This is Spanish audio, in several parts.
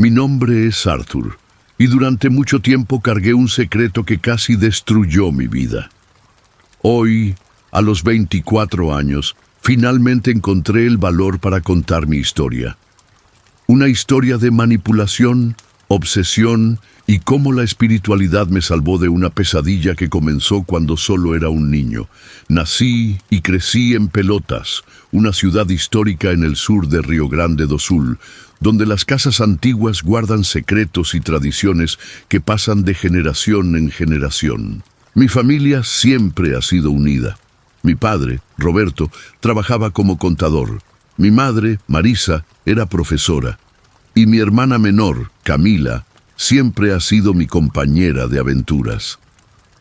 Mi nombre es Arthur, y durante mucho tiempo cargué un secreto que casi destruyó mi vida. Hoy, a los 24 años, finalmente encontré el valor para contar mi historia. Una historia de manipulación, obsesión y cómo la espiritualidad me salvó de una pesadilla que comenzó cuando solo era un niño. Nací y crecí en Pelotas, una ciudad histórica en el sur de Río Grande do Sul, donde las casas antiguas guardan secretos y tradiciones que pasan de generación en generación. Mi familia siempre ha sido unida. Mi padre, Roberto, trabajaba como contador. Mi madre, Marisa, era profesora. Y mi hermana menor, Camila, siempre ha sido mi compañera de aventuras.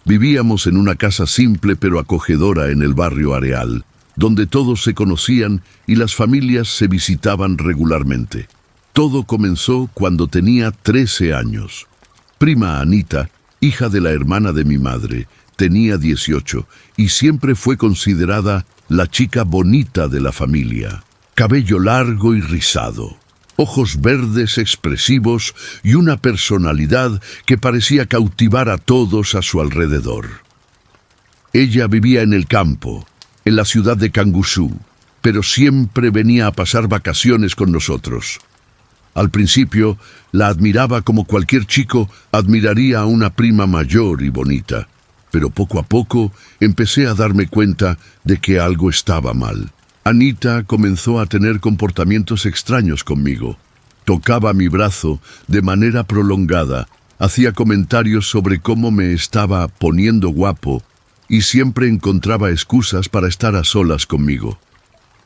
Vivíamos en una casa simple pero acogedora en el barrio Areal, donde todos se conocían y las familias se visitaban regularmente. Todo comenzó cuando tenía 13 años. Prima Anita, hija de la hermana de mi madre, tenía 18 y siempre fue considerada la chica bonita de la familia. Cabello largo y rizado, ojos verdes expresivos y una personalidad que parecía cautivar a todos a su alrededor. Ella vivía en el campo, en la ciudad de Canguçu, pero siempre venía a pasar vacaciones con nosotros. Al principio, la admiraba como cualquier chico admiraría a una prima mayor y bonita, pero poco a poco empecé a darme cuenta de que algo estaba mal. Anita comenzó a tener comportamientos extraños conmigo. Tocaba mi brazo de manera prolongada, hacía comentarios sobre cómo me estaba poniendo guapo y siempre encontraba excusas para estar a solas conmigo.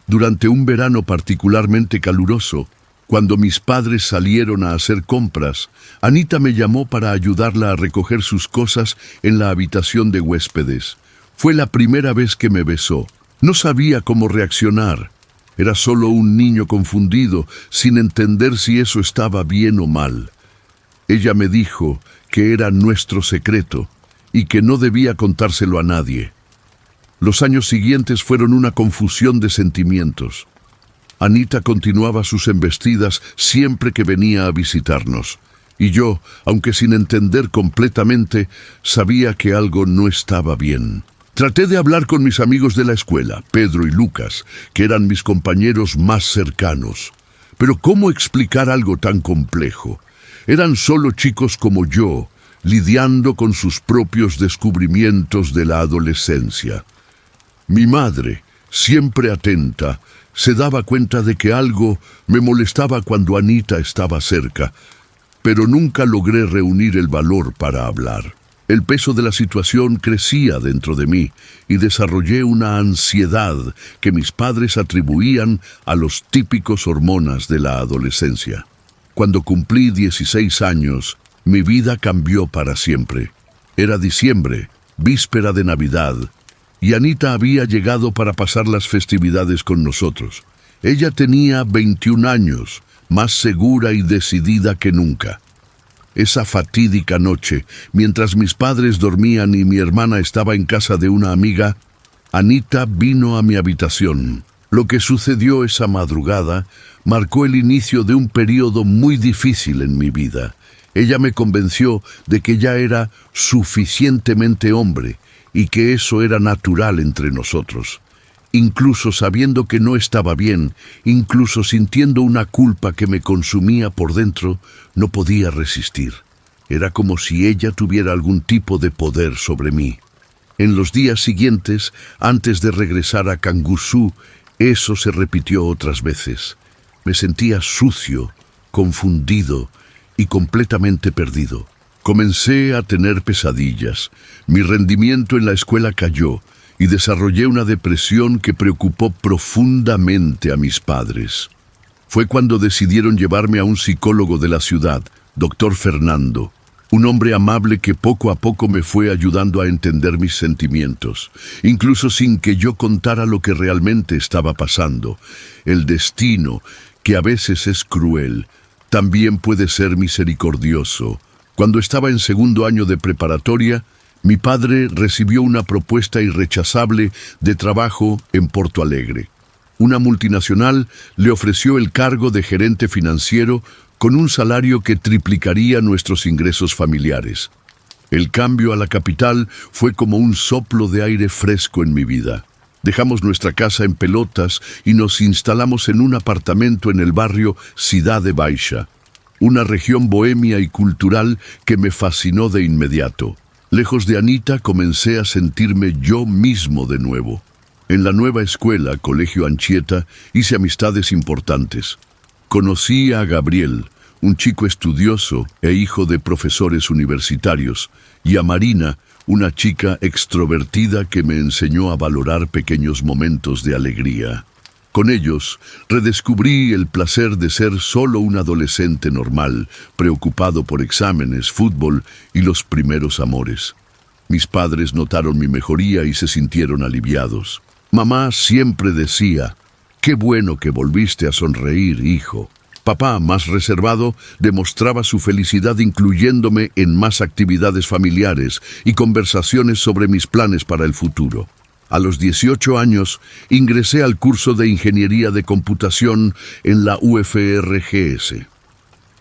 Durante un verano particularmente caluroso, cuando mis padres salieron a hacer compras, Anita me llamó para ayudarla a recoger sus cosas en la habitación de huéspedes. Fue la primera vez que me besó. No sabía cómo reaccionar. Era solo un niño confundido, sin entender si eso estaba bien o mal. Ella me dijo que era nuestro secreto y que no debía contárselo a nadie. Los años siguientes fueron una confusión de sentimientos. Anita continuaba sus embestidas siempre que venía a visitarnos, y yo, aunque sin entender completamente, sabía que algo no estaba bien. Traté de hablar con mis amigos de la escuela, Pedro y Lucas, que eran mis compañeros más cercanos. Pero ¿cómo explicar algo tan complejo? Eran solo chicos como yo, lidiando con sus propios descubrimientos de la adolescencia. Mi madre, siempre atenta, se daba cuenta de que algo me molestaba cuando Anita estaba cerca, pero nunca logré reunir el valor para hablar. El peso de la situación crecía dentro de mí y desarrollé una ansiedad que mis padres atribuían a los típicos hormonas de la adolescencia. Cuando cumplí 16 años, mi vida cambió para siempre. Era diciembre, víspera de Navidad, y Anita había llegado para pasar las festividades con nosotros. Ella tenía 21 años, más segura y decidida que nunca. Esa fatídica noche, mientras mis padres dormían y mi hermana estaba en casa de una amiga, Anita vino a mi habitación. Lo que sucedió esa madrugada marcó el inicio de un periodo muy difícil en mi vida. Ella me convenció de que ya era suficientemente hombre y que eso era natural entre nosotros. Incluso sabiendo que no estaba bien, incluso sintiendo una culpa que me consumía por dentro, no podía resistir. Era como si ella tuviera algún tipo de poder sobre mí. En los días siguientes, antes de regresar a Canguçu, eso se repitió otras veces. Me sentía sucio, confundido y completamente perdido. Comencé a tener pesadillas. Mi rendimiento en la escuela cayó y desarrollé una depresión que preocupó profundamente a mis padres. Fue cuando decidieron llevarme a un psicólogo de la ciudad, Dr. Fernando, un hombre amable que poco a poco me fue ayudando a entender mis sentimientos, incluso sin que yo contara lo que realmente estaba pasando. El destino, que a veces es cruel, también puede ser misericordioso. Cuando estaba en segundo año de preparatoria, mi padre recibió una propuesta irrechazable de trabajo en Porto Alegre. Una multinacional le ofreció el cargo de gerente financiero con un salario que triplicaría nuestros ingresos familiares. El cambio a la capital fue como un soplo de aire fresco en mi vida. Dejamos nuestra casa en Pelotas y nos instalamos en un apartamento en el barrio Cidade Baixa, una región bohemia y cultural que me fascinó de inmediato. Lejos de Anita, comencé a sentirme yo mismo de nuevo. En la nueva escuela, Colegio Anchieta, hice amistades importantes. Conocí a Gabriel, un chico estudioso e hijo de profesores universitarios, y a Marina, una chica extrovertida que me enseñó a valorar pequeños momentos de alegría. Con ellos, redescubrí el placer de ser solo un adolescente normal, preocupado por exámenes, fútbol y los primeros amores. Mis padres notaron mi mejoría y se sintieron aliviados. Mamá siempre decía: «Qué bueno que volviste a sonreír, hijo». Papá, más reservado, demostraba su felicidad incluyéndome en más actividades familiares y conversaciones sobre mis planes para el futuro. A los 18 años, ingresé al curso de Ingeniería de Computación en la UFRGS.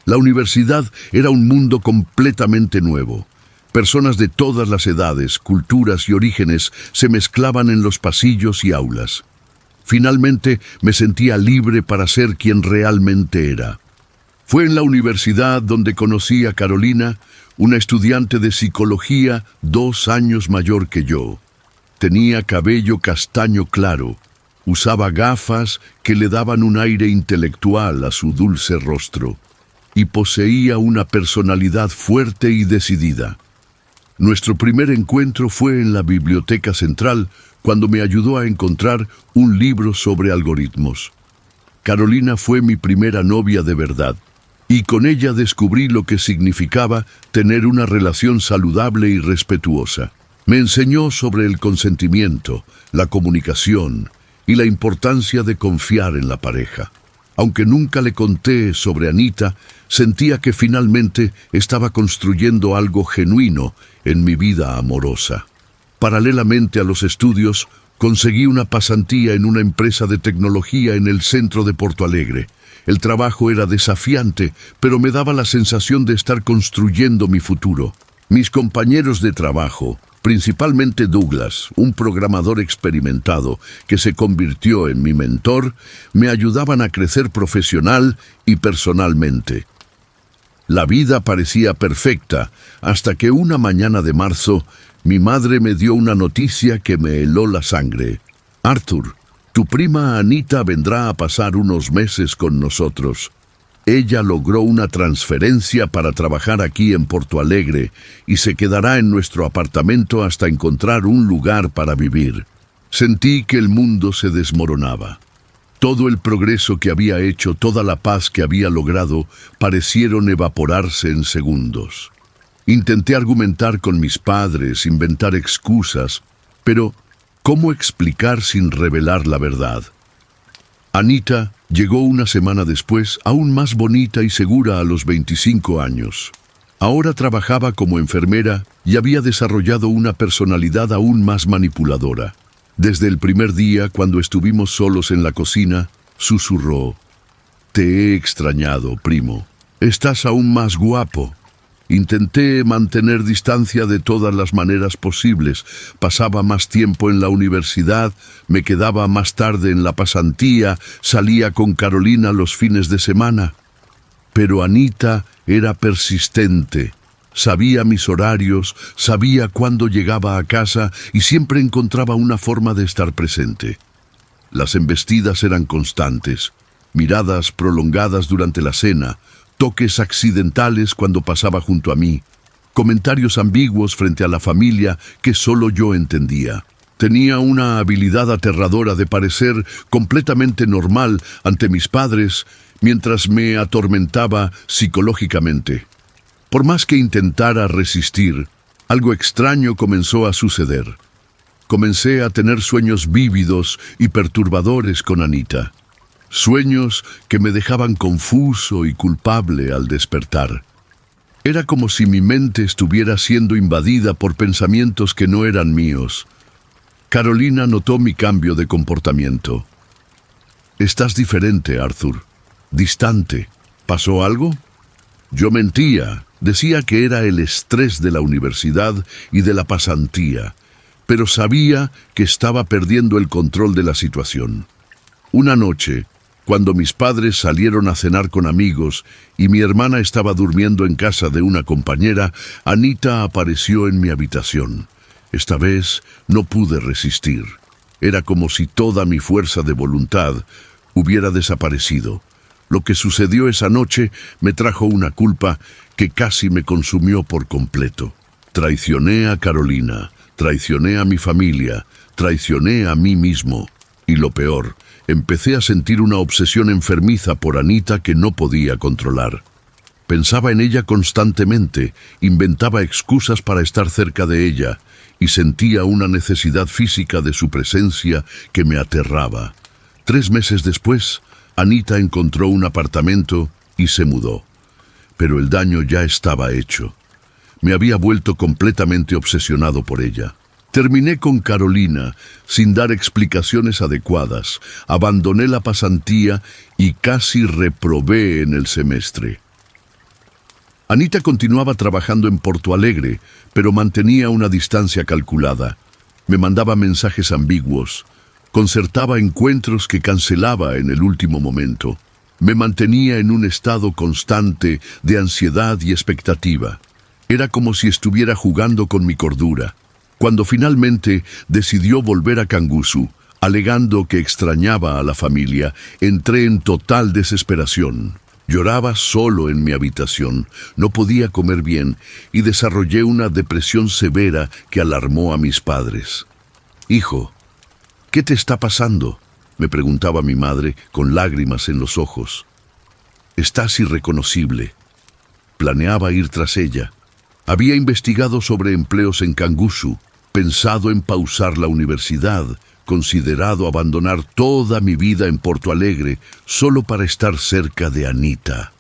La universidad era un mundo completamente nuevo. Personas de todas las edades, culturas y orígenes se mezclaban en los pasillos y aulas. Finalmente me sentía libre para ser quien realmente era. Fue en la universidad donde conocí a Carolina, una estudiante de psicología 2 años mayor que yo. Tenía cabello castaño claro, usaba gafas que le daban un aire intelectual a su dulce rostro, y poseía una personalidad fuerte y decidida. Nuestro primer encuentro fue en la Biblioteca Central, cuando me ayudó a encontrar un libro sobre algoritmos. Carolina fue mi primera novia de verdad, y con ella descubrí lo que significaba tener una relación saludable y respetuosa. Me enseñó sobre el consentimiento, la comunicación y la importancia de confiar en la pareja. Aunque nunca le conté sobre Anita, sentía que finalmente estaba construyendo algo genuino en mi vida amorosa. Paralelamente a los estudios, conseguí una pasantía en una empresa de tecnología en el centro de Porto Alegre. El trabajo era desafiante, pero me daba la sensación de estar construyendo mi futuro. Mis compañeros de trabajo, principalmente Douglas, un programador experimentado que se convirtió en mi mentor, me ayudaban a crecer profesional y personalmente. La vida parecía perfecta, hasta que una mañana de marzo, mi madre me dio una noticia que me heló la sangre. «Arthur, tu prima Anita vendrá a pasar unos meses con nosotros. Ella logró una transferencia para trabajar aquí en Porto Alegre y se quedará en nuestro apartamento hasta encontrar un lugar para vivir». Sentí que el mundo se desmoronaba. Todo el progreso que había hecho, toda la paz que había logrado, parecieron evaporarse en segundos. Intenté argumentar con mis padres, inventar excusas, pero ¿cómo explicar sin revelar la verdad? Anita llegó una semana después, aún más bonita y segura a los 25 años. Ahora trabajaba como enfermera y había desarrollado una personalidad aún más manipuladora. Desde el primer día, cuando estuvimos solos en la cocina, susurró: «Te he extrañado, primo. Estás aún más guapo». Intenté mantener distancia de todas las maneras posibles. Pasaba más tiempo en la universidad, me quedaba más tarde en la pasantía, salía con Carolina los fines de semana. Pero Anita era persistente. Sabía mis horarios, sabía cuándo llegaba a casa y siempre encontraba una forma de estar presente. Las embestidas eran constantes, miradas prolongadas durante la cena, toques accidentales cuando pasaba junto a mí, comentarios ambiguos frente a la familia que solo yo entendía. Tenía una habilidad aterradora de parecer completamente normal ante mis padres mientras me atormentaba psicológicamente. Por más que intentara resistir, algo extraño comenzó a suceder. Comencé a tener sueños vívidos y perturbadores con Anita. Sueños que me dejaban confuso y culpable al despertar. Era como si mi mente estuviera siendo invadida por pensamientos que no eran míos. Carolina notó mi cambio de comportamiento. «Estás diferente, Arthur. Distante. ¿Pasó algo?». Yo mentía, decía que era el estrés de la universidad y de la pasantía, pero sabía que estaba perdiendo el control de la situación. Una noche, cuando mis padres salieron a cenar con amigos y mi hermana estaba durmiendo en casa de una compañera, Anita apareció en mi habitación. Esta vez no pude resistir. Era como si toda mi fuerza de voluntad hubiera desaparecido. Lo que sucedió esa noche me trajo una culpa que casi me consumió por completo. Traicioné a Carolina, traicioné a mi familia, traicioné a mí mismo. Y lo peor, empecé a sentir una obsesión enfermiza por Anita que no podía controlar. Pensaba en ella constantemente, inventaba excusas para estar cerca de ella y sentía una necesidad física de su presencia que me aterraba. 3 meses después, Anita encontró un apartamento y se mudó. Pero el daño ya estaba hecho. Me había vuelto completamente obsesionado por ella. Terminé con Carolina sin dar explicaciones adecuadas, abandoné la pasantía y casi reprobé en el semestre. Anita continuaba trabajando en Porto Alegre, pero mantenía una distancia calculada. Me mandaba mensajes ambiguos, concertaba encuentros que cancelaba en el último momento. Me mantenía en un estado constante de ansiedad y expectativa. Era como si estuviera jugando con mi cordura. Cuando finalmente decidió volver a Canguçu, alegando que extrañaba a la familia, entré en total desesperación. Lloraba solo en mi habitación, no podía comer bien y desarrollé una depresión severa que alarmó a mis padres. «Hijo, ¿qué te está pasando?», me preguntaba mi madre con lágrimas en los ojos. «Estás irreconocible». Planeaba ir tras ella. Había investigado sobre empleos en Canguçu, pensado en pausar la universidad, considerado abandonar toda mi vida en Porto Alegre solo para estar cerca de Anita.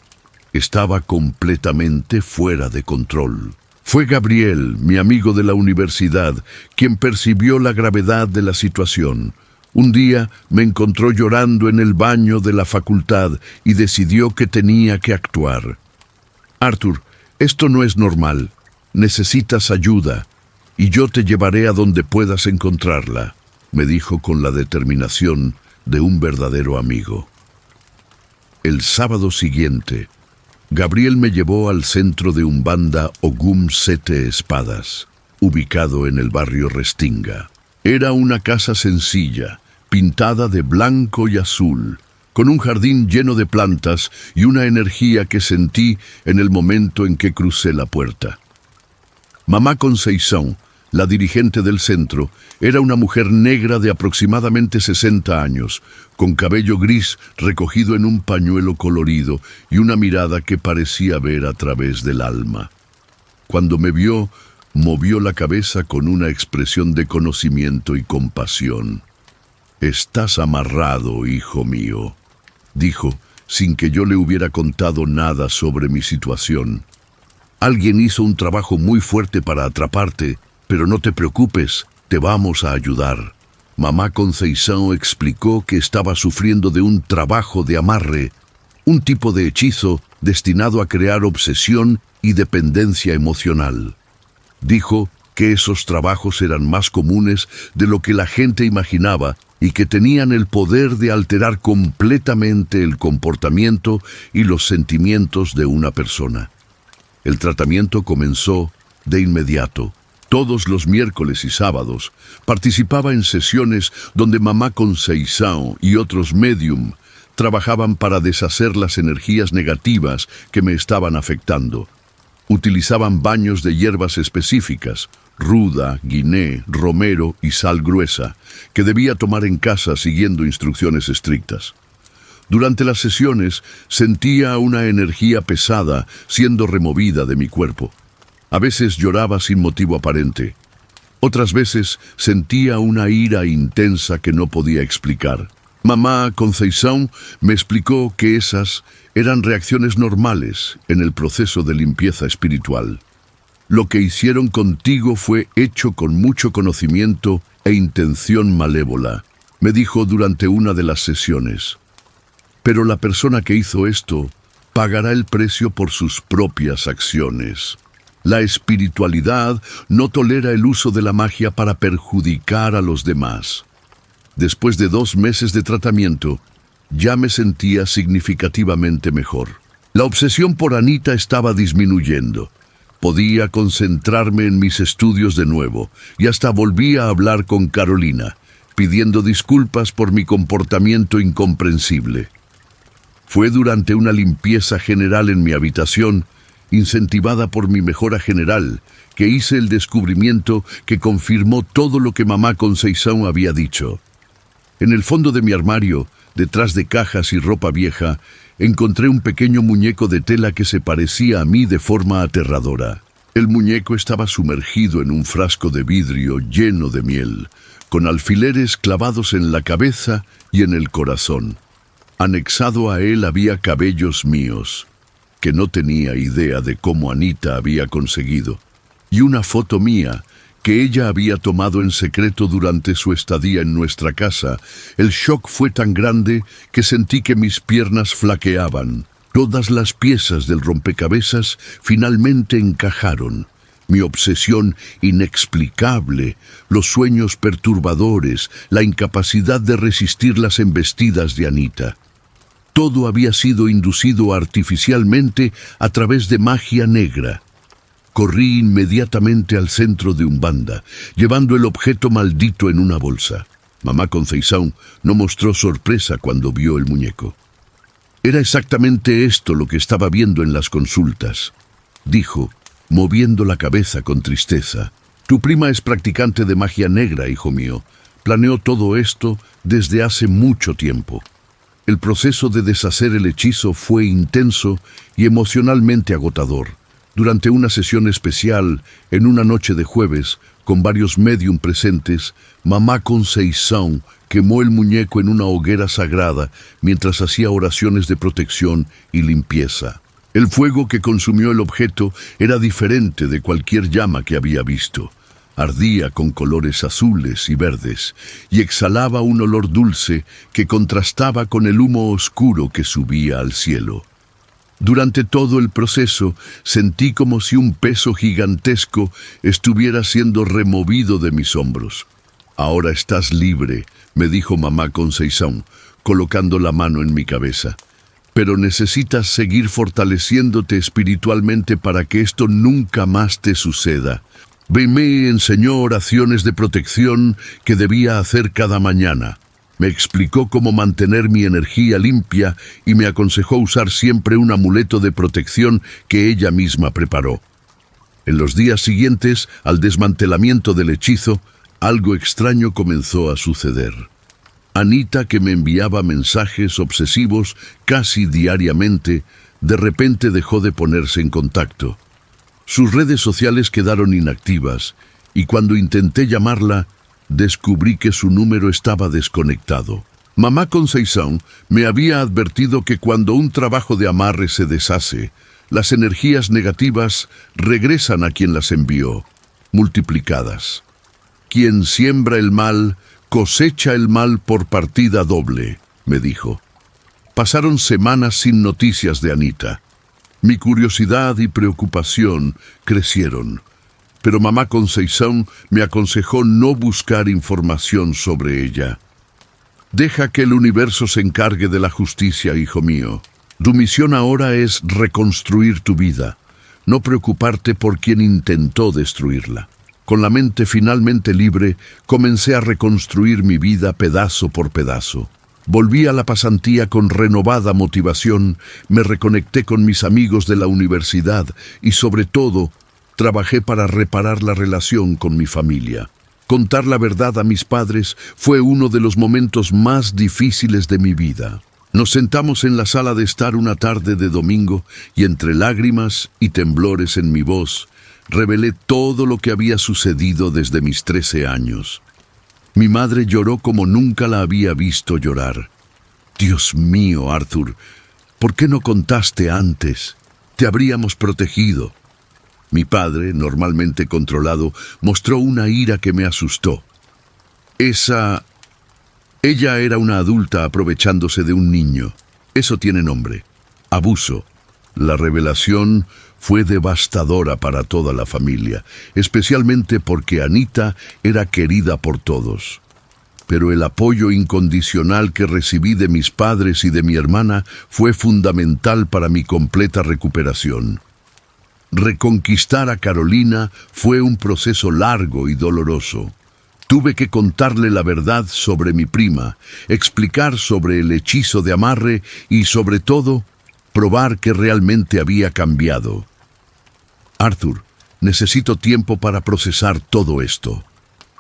Estaba completamente fuera de control. Fue Gabriel, mi amigo de la universidad, quien percibió la gravedad de la situación. Un día me encontró llorando en el baño de la facultad y decidió que tenía que actuar. «Arthur, esto no es normal. Necesitas ayuda, y yo te llevaré a donde puedas encontrarla», me dijo con la determinación de un verdadero amigo. El sábado siguiente, Gabriel me llevó al centro de Umbanda Ogum Sete Espadas, ubicado en el barrio Restinga. Era una casa sencilla, pintada de blanco y azul, con un jardín lleno de plantas y una energía que sentí en el momento en que crucé la puerta. Mamá Conceição, la dirigente del centro, era una mujer negra de aproximadamente 60 años, con cabello gris recogido en un pañuelo colorido y una mirada que parecía ver a través del alma. Cuando me vio, movió la cabeza con una expresión de conocimiento y compasión. «Estás amarrado, hijo mío», dijo, sin que yo le hubiera contado nada sobre mi situación. «Alguien hizo un trabajo muy fuerte para atraparte, pero no te preocupes, te vamos a ayudar». Mamá Conceição explicó que estaba sufriendo de un trabajo de amarre, un tipo de hechizo destinado a crear obsesión y dependencia emocional. Dijo que esos trabajos eran más comunes de lo que la gente imaginaba y que tenían el poder de alterar completamente el comportamiento y los sentimientos de una persona. El tratamiento comenzó de inmediato. Todos los miércoles y sábados participaba en sesiones donde Mamá Conceição y otros médium trabajaban para deshacer las energías negativas que me estaban afectando. Utilizaban baños de hierbas específicas, ruda, guiné, romero y sal gruesa, que debía tomar en casa siguiendo instrucciones estrictas. Durante las sesiones sentía una energía pesada siendo removida de mi cuerpo. A veces lloraba sin motivo aparente. Otras veces sentía una ira intensa que no podía explicar. Mamá Conceição me explicó que esas eran reacciones normales en el proceso de limpieza espiritual. Lo que hicieron contigo fue hecho con mucho conocimiento e intención malévola, me dijo durante una de las sesiones. Pero la persona que hizo esto pagará el precio por sus propias acciones. La espiritualidad no tolera el uso de la magia para perjudicar a los demás. Después de 2 meses de tratamiento, ya me sentía significativamente mejor. La obsesión por Anita estaba disminuyendo. Podía concentrarme en mis estudios de nuevo y hasta volví a hablar con Carolina, pidiendo disculpas por mi comportamiento incomprensible. Fue durante una limpieza general en mi habitación, incentivada por mi mejora general, que hice el descubrimiento que confirmó todo lo que mamá Conceição había dicho. En el fondo de mi armario, detrás de cajas y ropa vieja, encontré un pequeño muñeco de tela que se parecía a mí de forma aterradora. El muñeco estaba sumergido en un frasco de vidrio lleno de miel, con alfileres clavados en la cabeza y en el corazón. Anexado a él había cabellos míos, que no tenía idea de cómo Anita había conseguido, y una foto mía que ella había tomado en secreto durante su estadía en nuestra casa. El shock fue tan grande que sentí que mis piernas flaqueaban. Todas las piezas del rompecabezas finalmente encajaron. Mi obsesión inexplicable, los sueños perturbadores, la incapacidad de resistir las embestidas de Anita. Todo había sido inducido artificialmente a través de magia negra. Corrí inmediatamente al centro de Umbanda, llevando el objeto maldito en una bolsa. Mamá Conceição no mostró sorpresa cuando vio el muñeco. Era exactamente esto lo que estaba viendo en las consultas, dijo, moviendo la cabeza con tristeza. Tu prima es practicante de magia negra, hijo mío. Planeó todo esto desde hace mucho tiempo. El proceso de deshacer el hechizo fue intenso y emocionalmente agotador. Durante una sesión especial, en una noche de jueves, con varios médium presentes, mamá Conceição quemó el muñeco en una hoguera sagrada mientras hacía oraciones de protección y limpieza. El fuego que consumió el objeto era diferente de cualquier llama que había visto. Ardía con colores azules y verdes y exhalaba un olor dulce que contrastaba con el humo oscuro que subía al cielo. Durante todo el proceso sentí como si un peso gigantesco estuviera siendo removido de mis hombros. Ahora estás libre, me dijo mamá Conceição, colocando la mano en mi cabeza. Pero necesitas seguir fortaleciéndote espiritualmente para que esto nunca más te suceda. Me enseñó oraciones de protección que debía hacer cada mañana. Me explicó cómo mantener mi energía limpia y me aconsejó usar siempre un amuleto de protección que ella misma preparó. En los días siguientes al desmantelamiento del hechizo, algo extraño comenzó a suceder. Anita, que me enviaba mensajes obsesivos casi diariamente, de repente dejó de ponerse en contacto. Sus redes sociales quedaron inactivas y cuando intenté llamarla, descubrí que su número estaba desconectado. Mamá Conceição me había advertido que cuando un trabajo de amarre se deshace, las energías negativas regresan a quien las envió, multiplicadas. Quien siembra el mal, cosecha el mal por partida doble, me dijo. Pasaron semanas sin noticias de Anita. Mi curiosidad y preocupación crecieron. Pero mamá Conceição me aconsejó no buscar información sobre ella. Deja que el universo se encargue de la justicia, hijo mío. Tu misión ahora es reconstruir tu vida, no preocuparte por quien intentó destruirla. Con la mente finalmente libre, comencé a reconstruir mi vida pedazo por pedazo. Volví a la pasantía con renovada motivación, me reconecté con mis amigos de la universidad y sobre todo, trabajé para reparar la relación con mi familia. Contar la verdad a mis padres fue uno de los momentos más difíciles de mi vida. Nos sentamos en la sala de estar una tarde de domingo y entre lágrimas y temblores en mi voz, revelé todo lo que había sucedido desde mis 13 años. Mi madre lloró como nunca la había visto llorar. Dios mío, Arthur, ¿por qué no contaste antes? Te habríamos protegido. Mi padre, normalmente controlado, mostró una ira que me asustó. Ella era una adulta aprovechándose de un niño. Eso tiene nombre. Abuso. La revelación fue devastadora para toda la familia, especialmente porque Anita era querida por todos. Pero el apoyo incondicional que recibí de mis padres y de mi hermana fue fundamental para mi completa recuperación. Reconquistar a Carolina fue un proceso largo y doloroso. Tuve que contarle la verdad sobre mi prima, explicar sobre el hechizo de amarre y, sobre todo, probar que realmente había cambiado. Arthur, necesito tiempo para procesar todo esto,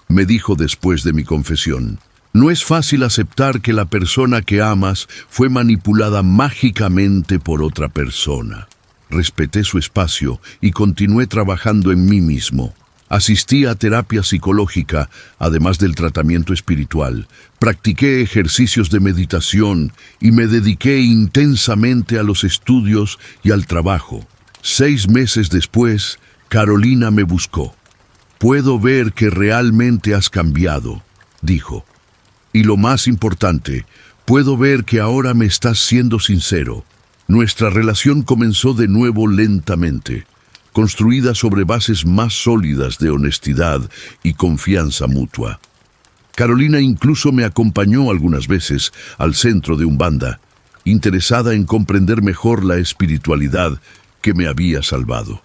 me dijo después de mi confesión. No es fácil aceptar que la persona que amas fue manipulada mágicamente por otra persona. Respeté su espacio y continué trabajando en mí mismo. Asistí a terapia psicológica, además del tratamiento espiritual. Practiqué ejercicios de meditación y me dediqué intensamente a los estudios y al trabajo. 6 meses después, Carolina me buscó. Puedo ver que realmente has cambiado, dijo. Y lo más importante, puedo ver que ahora me estás siendo sincero. Nuestra relación comenzó de nuevo lentamente, construida sobre bases más sólidas de honestidad y confianza mutua. Carolina incluso me acompañó algunas veces al centro de Umbanda, interesada en comprender mejor la espiritualidad que me había salvado.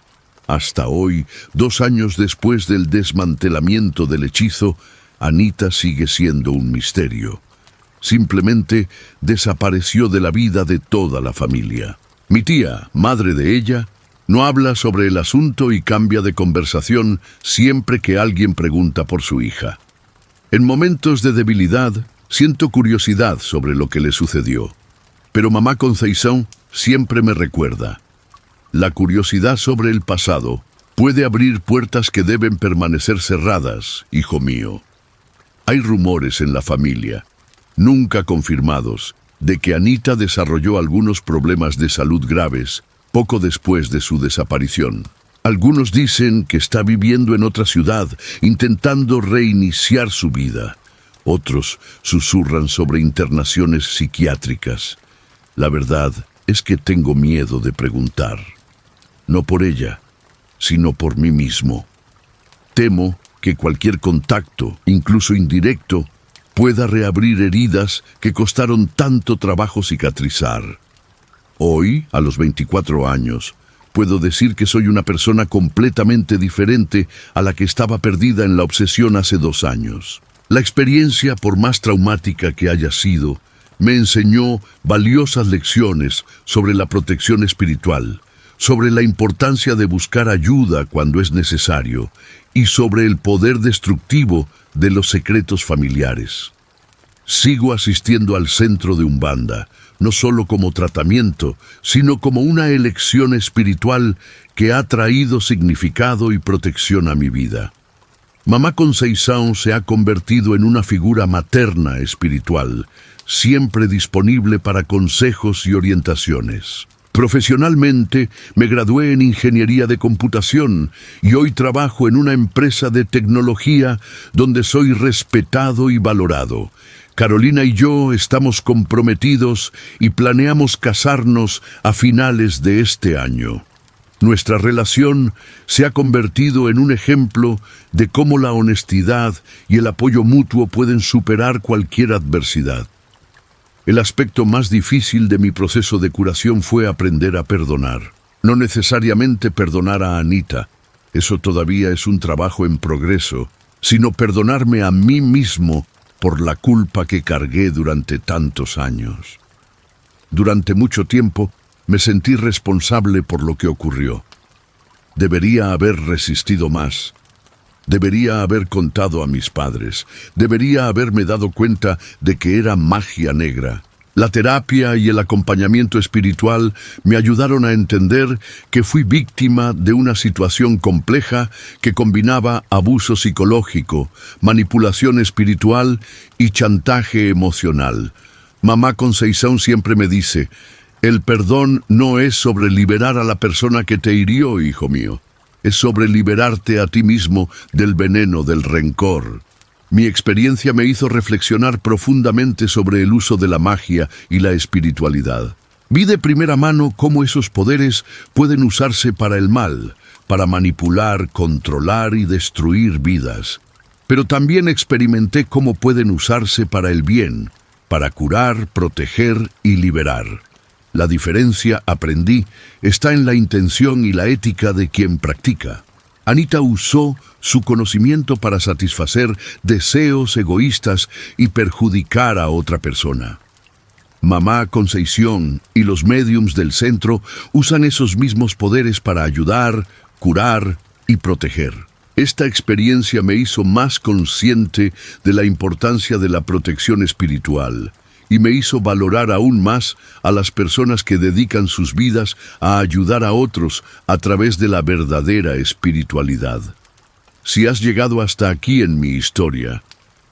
Hasta hoy, 2 años después del desmantelamiento del hechizo, Anita sigue siendo un misterio. Simplemente desapareció de la vida de toda la familia. Mi tía, madre de ella, no habla sobre el asunto y cambia de conversación siempre que alguien pregunta por su hija. En momentos de debilidad, siento curiosidad sobre lo que le sucedió. Pero mamá Conceição siempre me recuerda. La curiosidad sobre el pasado puede abrir puertas que deben permanecer cerradas, hijo mío. Hay rumores en la familia, nunca confirmados, de que Anita desarrolló algunos problemas de salud graves poco después de su desaparición. Algunos dicen que está viviendo en otra ciudad, intentando reiniciar su vida. Otros susurran sobre internaciones psiquiátricas. La verdad es que tengo miedo de preguntar. No por ella, sino por mí mismo. Temo que cualquier contacto, incluso indirecto, pueda reabrir heridas que costaron tanto trabajo cicatrizar. Hoy, a los 24 años, puedo decir que soy una persona completamente diferente a la que estaba perdida en la obsesión hace 2 años. La experiencia, por más traumática que haya sido, me enseñó valiosas lecciones sobre la protección espiritual, sobre la importancia de buscar ayuda cuando es necesario y sobre el poder destructivo de los secretos familiares. Sigo asistiendo al centro de Umbanda, no solo como tratamiento, sino como una elección espiritual que ha traído significado y protección a mi vida. Mamá Conceição se ha convertido en una figura materna espiritual, siempre disponible para consejos y orientaciones. Profesionalmente, me gradué en Ingeniería de Computación y hoy trabajo en una empresa de tecnología donde soy respetado y valorado. Carolina y yo estamos comprometidos y planeamos casarnos a finales de este año. Nuestra relación se ha convertido en un ejemplo de cómo la honestidad y el apoyo mutuo pueden superar cualquier adversidad. El aspecto más difícil de mi proceso de curación fue aprender a perdonar. No necesariamente perdonar a Anita, eso todavía es un trabajo en progreso, sino perdonarme a mí mismo por la culpa que cargué durante tantos años. Durante mucho tiempo me sentí responsable por lo que ocurrió. Debería haber resistido más. Debería haber contado a mis padres. Debería haberme dado cuenta de que era magia negra. La terapia y el acompañamiento espiritual me ayudaron a entender que fui víctima de una situación compleja que combinaba abuso psicológico, manipulación espiritual y chantaje emocional. Mamá Conceição siempre me dice, el perdón no es sobre liberar a la persona que te hirió, hijo mío. Es sobre liberarte a ti mismo del veneno del rencor. Mi experiencia me hizo reflexionar profundamente sobre el uso de la magia y la espiritualidad. Vi de primera mano cómo esos poderes pueden usarse para el mal, para manipular, controlar y destruir vidas. Pero también experimenté cómo pueden usarse para el bien, para curar, proteger y liberar. La diferencia, aprendí, está en la intención y la ética de quien practica. Anita usó su conocimiento para satisfacer deseos egoístas y perjudicar a otra persona. Mamá Concepción y los médiums del centro usan esos mismos poderes para ayudar, curar y proteger. Esta experiencia me hizo más consciente de la importancia de la protección espiritual y me hizo valorar aún más a las personas que dedican sus vidas a ayudar a otros a través de la verdadera espiritualidad. Si has llegado hasta aquí en mi historia,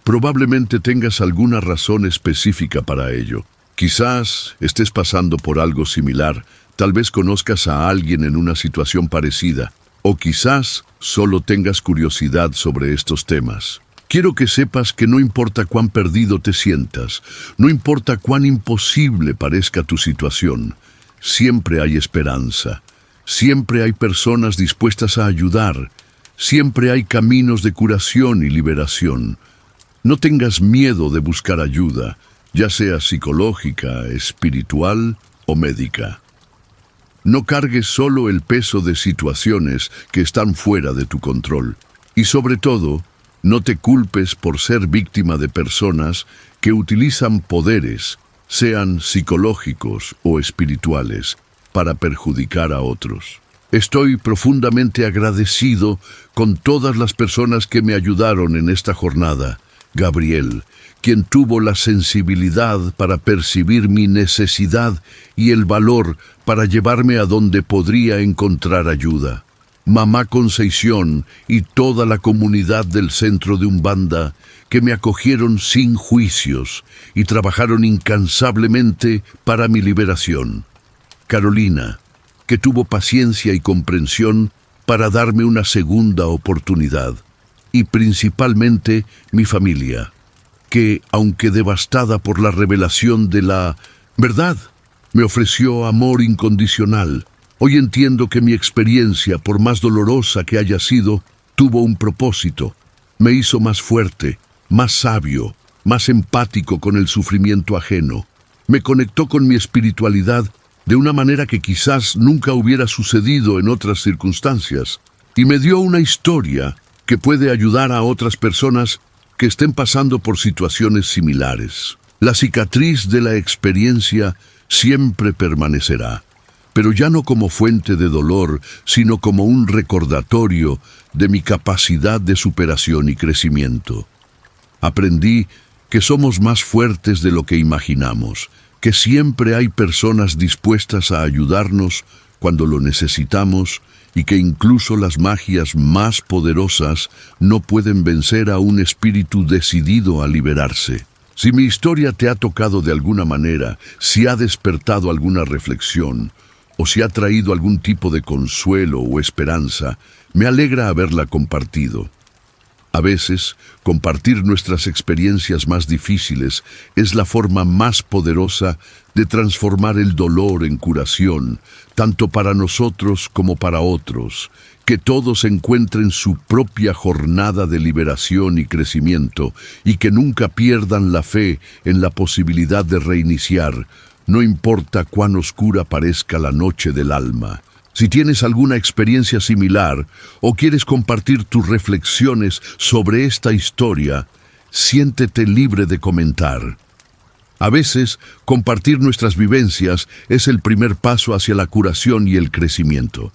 probablemente tengas alguna razón específica para ello. Quizás estés pasando por algo similar, tal vez conozcas a alguien en una situación parecida, o quizás solo tengas curiosidad sobre estos temas. Quiero que sepas que no importa cuán perdido te sientas, no importa cuán imposible parezca tu situación, siempre hay esperanza, siempre hay personas dispuestas a ayudar, siempre hay caminos de curación y liberación. No tengas miedo de buscar ayuda, ya sea psicológica, espiritual o médica. No cargues solo el peso de situaciones que están fuera de tu control. Y sobre todo, no te culpes por ser víctima de personas que utilizan poderes, sean psicológicos o espirituales, para perjudicar a otros. Estoy profundamente agradecido con todas las personas que me ayudaron en esta jornada. Gabriel, quien tuvo la sensibilidad para percibir mi necesidad y el valor para llevarme a donde podría encontrar ayuda. Mamá Concepción y toda la comunidad del centro de Umbanda, que me acogieron sin juicios y trabajaron incansablemente para mi liberación. Carolina, que tuvo paciencia y comprensión para darme una segunda oportunidad. Y principalmente mi familia, que, aunque devastada por la revelación de la verdad, me ofreció amor incondicional. Hoy entiendo que mi experiencia, por más dolorosa que haya sido, tuvo un propósito. Me hizo más fuerte, más sabio, más empático con el sufrimiento ajeno. Me conectó con mi espiritualidad de una manera que quizás nunca hubiera sucedido en otras circunstancias. Y me dio una historia que puede ayudar a otras personas que estén pasando por situaciones similares. La cicatriz de la experiencia siempre permanecerá, pero ya no como fuente de dolor, sino como un recordatorio de mi capacidad de superación y crecimiento. Aprendí que somos más fuertes de lo que imaginamos, que siempre hay personas dispuestas a ayudarnos cuando lo necesitamos y que incluso las magias más poderosas no pueden vencer a un espíritu decidido a liberarse. Si mi historia te ha tocado de alguna manera, si ha despertado alguna reflexión, o si ha traído algún tipo de consuelo o esperanza, me alegra haberla compartido. A veces, compartir nuestras experiencias más difíciles es la forma más poderosa de transformar el dolor en curación, tanto para nosotros como para otros, que todos encuentren su propia jornada de liberación y crecimiento, y que nunca pierdan la fe en la posibilidad de reiniciar, no importa cuán oscura parezca la noche del alma. Si tienes alguna experiencia similar o quieres compartir tus reflexiones sobre esta historia, siéntete libre de comentar. A veces, compartir nuestras vivencias es el primer paso hacia la curación y el crecimiento.